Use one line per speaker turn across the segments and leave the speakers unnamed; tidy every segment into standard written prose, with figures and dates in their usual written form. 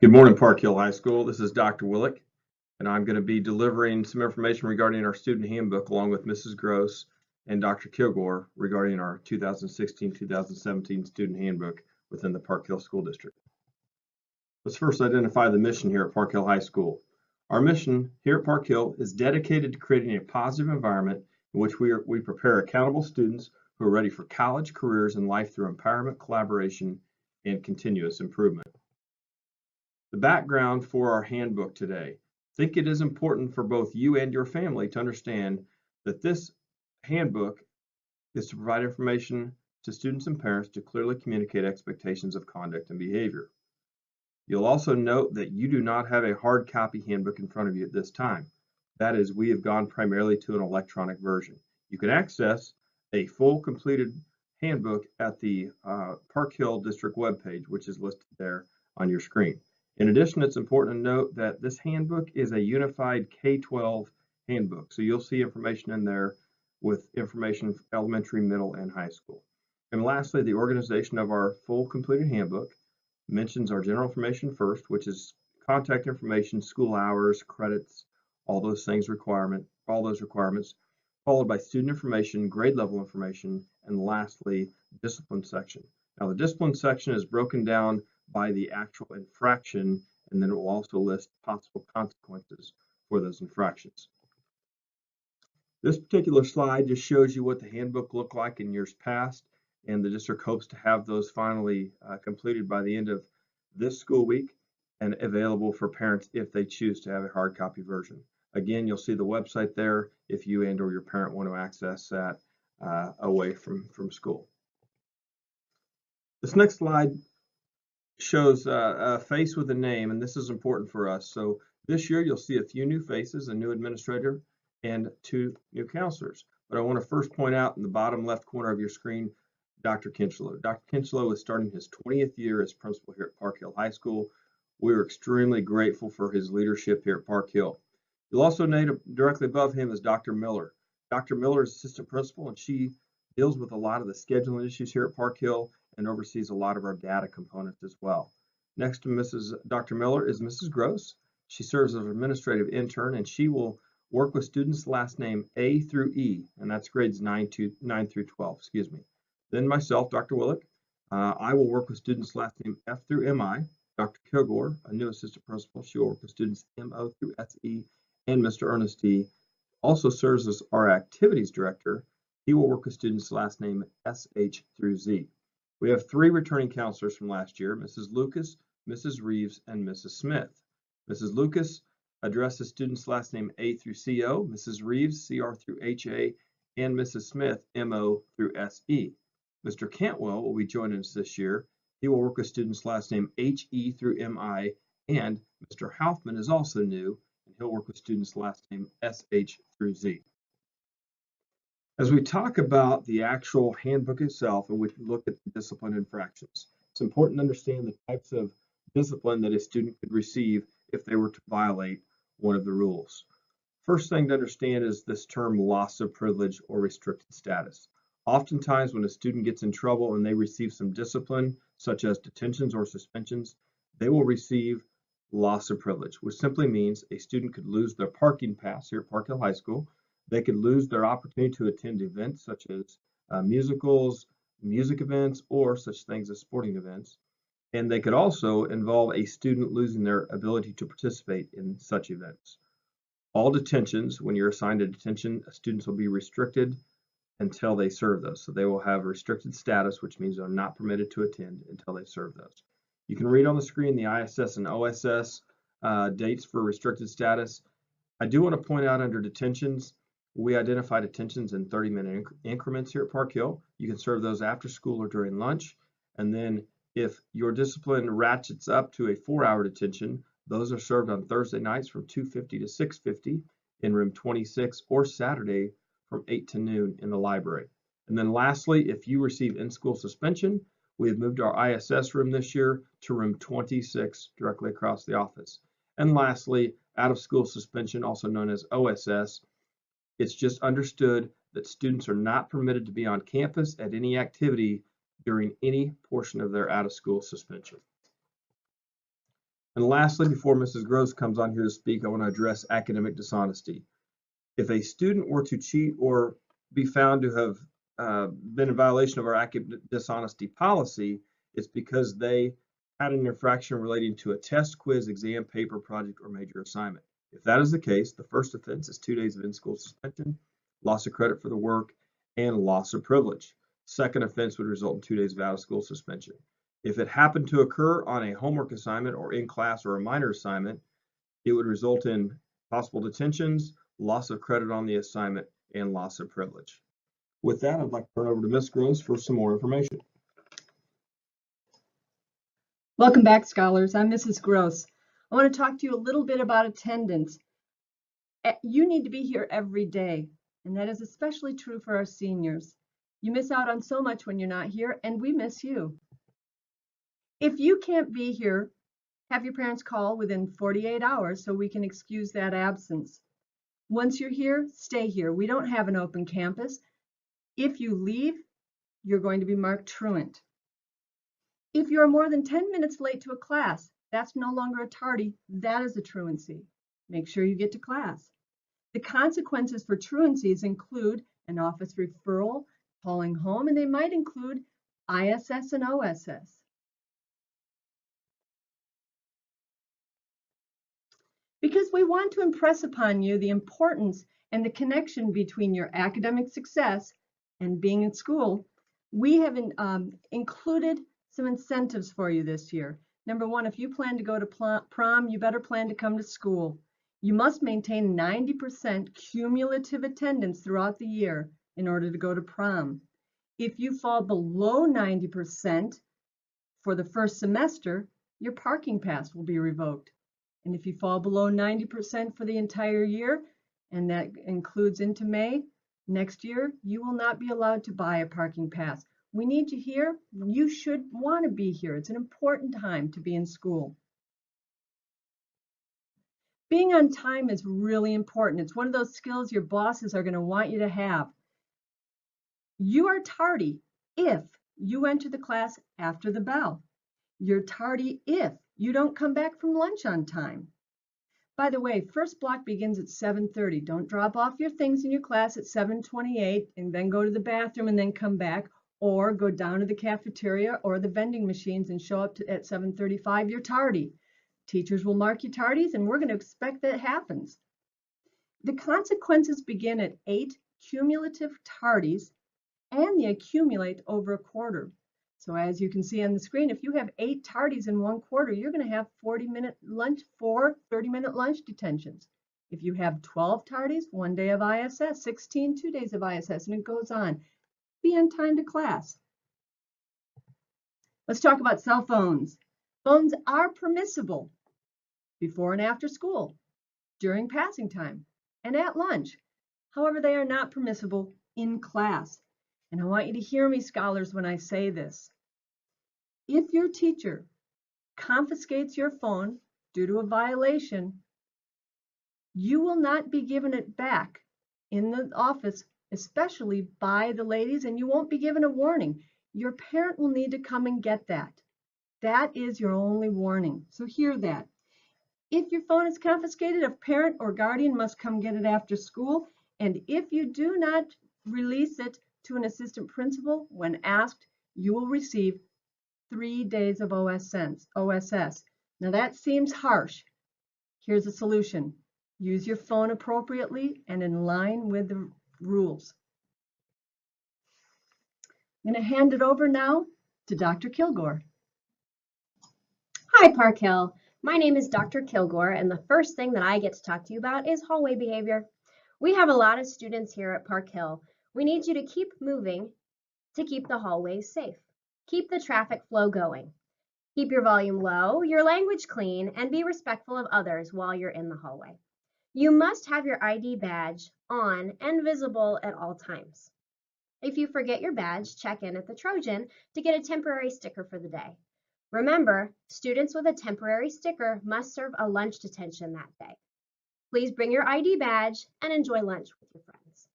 Good morning, Park Hill High School. This is Dr. Willick, and I'm going to be delivering some information regarding our student handbook along with Mrs. Gross and Dr. Kilgore regarding our 2016-2017 student handbook within the Park Hill School District. Let's first identify the mission here at Park Hill High School. Our mission here at Park Hill is dedicated to creating a positive environment in which we prepare accountable students who are ready for college, careers, and life through empowerment, collaboration, and continuous improvement. The background for our handbook today. I think it is important for both you and your family to understand that this handbook is to provide information to students and parents to clearly communicate expectations of conduct and behavior. You'll also note that you do not have a hard copy handbook in front of you at this time. That is, we have gone primarily to an electronic version. You can access a full completed handbook at the Park Hill District webpage, which is listed there on your screen. In addition, it's important to note that this handbook is a unified K-12 handbook. So you'll see information in there with information for elementary, middle, and high school. And lastly, the organization of our full completed handbook mentions our general information first, which is contact information, school hours, credits, all those requirements, followed by student information, grade level information, and lastly, discipline section. Now the discipline section is broken down by the actual infraction, and then it will also list possible consequences for those infractions. This particular slide just shows you what the handbook looked like in years past, and the district hopes to have those finally completed by the end of this school week and available for parents if they choose to have a hard copy version. Again, you'll see the website there if you and or your parent want to access that away from school. This next slide shows a face with a name, and this is important for us. So this year you'll see a few new faces, a new administrator, and 2 new counselors. But I want to first point out in the bottom left corner of your screen, Dr. Kinchlow. Dr. Kinchlow is starting his 20th year as principal here at Park Hill High School. We're extremely grateful for his leadership here at Park Hill. You'll also note directly above him is Dr. Miller. Dr. Miller is assistant principal, and she deals with a lot of the scheduling issues here at Park Hill and oversees a lot of our data components as well. Next to Dr. Miller is Mrs. Gross. She serves as an administrative intern, and she will work with students last name A through E, and that's grades 9 through 12, excuse me. Then myself, Dr. Willick, I will work with students last name F through MI. Dr. Kilgore, a new assistant principal, she will work with students MO through SE, and Mr. Ernest D. also serves as our activities director. He will work with students last name SH through Z. We have 3 returning counselors from last year, Mrs. Lucas, Mrs. Reeves, and Mrs. Smith. Mrs. Lucas addresses students last name A through CO, Mrs. Reeves, CR through HA, and Mrs. Smith, MO through SE. Mr. Cantwell will be joining us this year. He will work with students last name HE through MI, and Mr. Hoffman is also new, and he'll work with students last name SH through Z. As we talk about the actual handbook itself and we look at the discipline infractions, it's important to understand the types of discipline that a student could receive if they were to violate one of the rules. First thing to understand is this term loss of privilege or restricted status. Oftentimes when a student gets in trouble and they receive some discipline, such as detentions or suspensions, they will receive loss of privilege, which simply means a student could lose their parking pass here at Park Hill High School. They could lose their opportunity to attend events such as musicals, music events, or such things as sporting events. And they could also involve a student losing their ability to participate in such events. All detentions, when you're assigned a detention, students will be restricted until they serve those. So they will have restricted status, which means they're not permitted to attend until they serve those. You can read on the screen the ISS and OSS dates for restricted status. I do want to point out under detentions, we identify detentions in 30-minute increments here at Park Hill. You can serve those after school or during lunch. And then if your discipline ratchets up to a 4-hour detention, those are served on Thursday nights from 2:50 to 6:50 in room 26 or Saturday from 8 to noon in the library. And then lastly, if you receive in-school suspension, we have moved our ISS room this year to room 26 directly across the office. And lastly, out-of-school suspension, also known as OSS, it's just understood that students are not permitted to be on campus at any activity during any portion of their out-of-school suspension. And lastly, before Mrs. Gross comes on here to speak, I want to address academic dishonesty. If a student were to cheat or be found to have been in violation of our academic dishonesty policy, it's because they had an infraction relating to a test, quiz, exam, paper, project, or major assignment. If that is the case, the first offense is 2 days of in-school suspension, loss of credit for the work, and loss of privilege. Second offense would result in 2 days of out-of-school suspension. If it happened to occur on a homework assignment or in class or a minor assignment, it would result in possible detentions, loss of credit on the assignment, and loss of privilege. With that, I'd like to turn over to Ms. Gross for some more information.
Welcome back, scholars. I'm Mrs. Gross. I want to talk to you a little bit about attendance. You need to be here every day, and that is especially true for our seniors. You miss out on so much when you're not here, and we miss you. If you can't be here, have your parents call within 48 hours so we can excuse that absence. Once you're here, stay here. We don't have an open campus. If you leave, you're going to be marked truant. If you're more than 10 minutes late to a class, that's no longer a tardy, that is a truancy. Make sure you get to class. The consequences for truancies include an office referral, calling home, and they might include ISS and OSS. Because we want to impress upon you the importance and the connection between your academic success and being in school, we have included some incentives for you this year. Number one, if you plan to go to prom, you better plan to come to school. You must maintain 90% cumulative attendance throughout the year in order to go to prom. If you fall below 90% for the first semester, your parking pass will be revoked. And if you fall below 90% for the entire year, and that includes into May, next year, you will not be allowed to buy a parking pass. We need you here. You should want to be here. It's an important time to be in school. Being on time is really important. It's one of those skills your bosses are going to want you to have. You are tardy if you enter the class after the bell. You're tardy if you don't come back from lunch on time. By the way, first block begins at 7:30. Don't drop off your things in your class at 7:28 and then go to the bathroom and then come back, or go down to the cafeteria or the vending machines and show up at 7:35. You're tardy. Teachers will mark you tardies, and we're going to expect that happens. The consequences begin at 8 cumulative tardies, and they accumulate over a quarter. So as you can see on the screen, if you have 8 tardies in one quarter, you're going to have 40-minute lunch, 4 30-minute lunch detentions. If you have 12 tardies, 1 day of ISS, 16, 2 days of ISS, and it goes on. Be on time to class. Let's talk about cell phones. Phones are permissible before and after school, during passing time, and at lunch. However, they are not permissible in class. And I want you to hear me, scholars, when I say this. If your teacher confiscates your phone due to a violation, you will not be given it back in the office, especially by the ladies, and you won't be given a warning. Your parent will need to come and get that. That is your only warning. So hear that. If your phone is confiscated, a parent or guardian must come get it after school. And if you do not release it to an assistant principal when asked, you will receive 3 days of OSS. Now that seems harsh. Here's a solution. Use your phone appropriately and in line with the rules. I'm going to hand it over now to Dr. Kilgore.
Hi, Park Hill. My name is Dr. Kilgore, and the first thing that I get to talk to you about is hallway behavior. We have a lot of students here at Park Hill. We need you to keep moving to keep the hallways safe. Keep the traffic flow going. Keep your volume low, your language clean, and be respectful of others while you're in the hallway. You must have your ID badge on and visible at all times. If you forget your badge, check in at the Trojan to get a temporary sticker for the day. Remember, students with a temporary sticker must serve a lunch detention that day. Please bring your ID badge and enjoy lunch with your friends.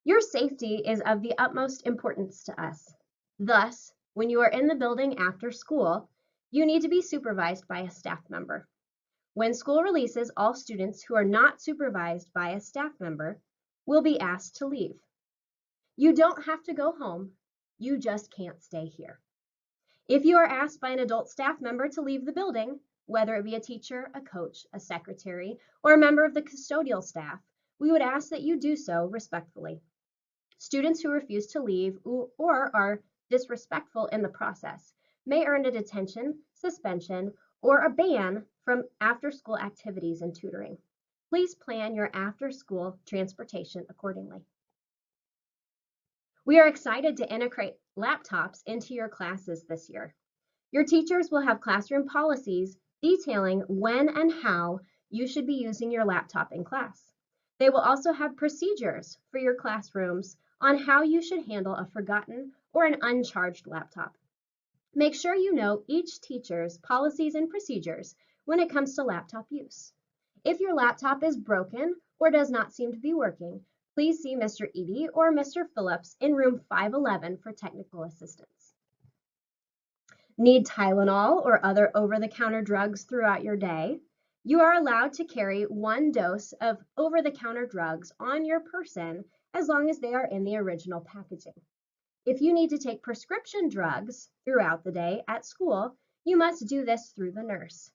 Your safety is of the utmost importance to us. Thus, when you are in the building after school, You need to be supervised by a staff member. When school releases, all students who are not supervised by a staff member will be asked to leave. You don't have to go home, you just can't stay here. If you are asked by an adult staff member to leave the building, whether it be a teacher, a coach, a secretary, or a member of the custodial staff, we would ask that you do so respectfully. Students who refuse to leave or are disrespectful in the process may earn a detention, suspension, or a ban from after-school activities and tutoring. Please plan your after-school transportation accordingly. We are excited to integrate laptops into your classes this year. Your teachers will have classroom policies detailing when and how you should be using your laptop in class. They will also have procedures for your classrooms on how you should handle a forgotten or an uncharged laptop. Make sure you know each teacher's policies and procedures when it comes to laptop use. If your laptop is broken or does not seem to be working, please see Mr. Eady or Mr. Phillips in room 511 for technical assistance. Need Tylenol or other over-the-counter drugs throughout your day? You are allowed to carry 1 dose of over-the-counter drugs on your person as long as they are in the original packaging. If you need to take prescription drugs throughout the day at school, you must do this through the nurse.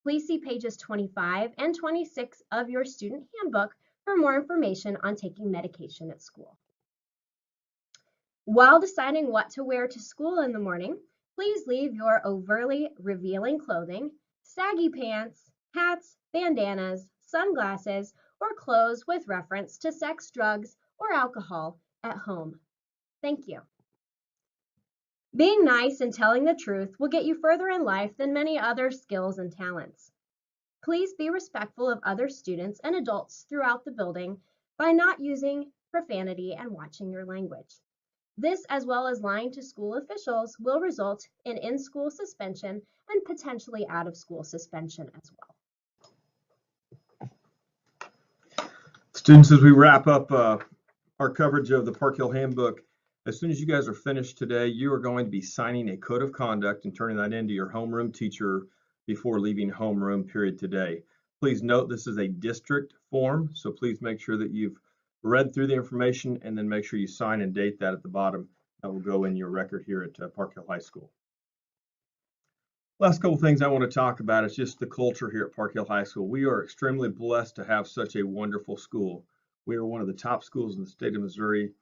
Please see pages 25 and 26 of your student handbook for more information on taking medication at school. While deciding what to wear to school in the morning, please leave your overly revealing clothing, saggy pants, hats, bandanas, sunglasses, or clothes with reference to sex, drugs, or alcohol at home. Thank you. Being nice and telling the truth will get you further in life than many other skills and talents. Please be respectful of other students and adults throughout the building by not using profanity and watching your language. This, as well as lying to school officials, will result in in-school suspension and potentially out-of-school suspension as well.
Students, as we wrap up our coverage of the Park Hill Handbook, as soon as you guys are finished today, you are going to be signing a code of conduct and turning that into your homeroom teacher before leaving homeroom period today. Please note this is a district form, so please make sure that you've read through the information and then make sure you sign and date that at the bottom. That will go in your record here at Park Hill High School. Last couple things I want to talk about is just the culture here at Park Hill High School. We are extremely blessed to have such a wonderful school. We are one of the top schools in the state of Missouri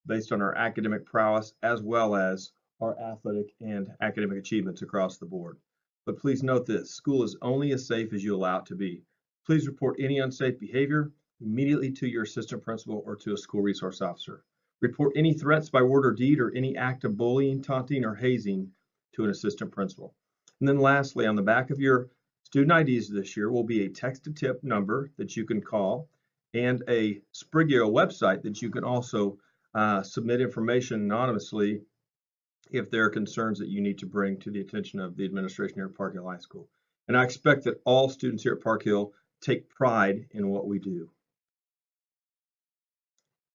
based on our academic prowess as well as our athletic and academic achievements across the board. But please note this, school is only as safe as you allow it to be. Please report any unsafe behavior immediately to your assistant principal or to a school resource officer. Report any threats by word or deed or any act of bullying, taunting, or hazing to an assistant principal. And then lastly, on the back of your student IDs this year will be a text-to-tip number that you can call and a Sprigio website that you can also submit information anonymously if there are concerns that you need to bring to the attention of the administration here at Park Hill High School. And I expect that all students here at Park Hill take pride in what we do.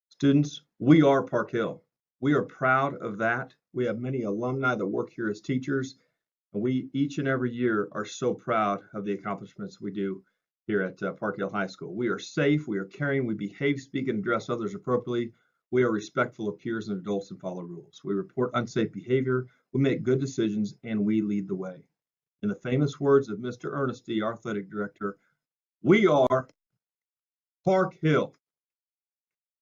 Students, we are Park Hill. We are proud of that. We have many alumni that work here as teachers, and we each and every year are so proud of the accomplishments we do here at Park Hill High School. We are safe, we are caring, we behave, speak, and address others appropriately. We are respectful of peers and adults and follow rules. We report unsafe behavior, we make good decisions, and we lead the way. In the famous words of Mr. Ernesty, our athletic director, we are Park Hill.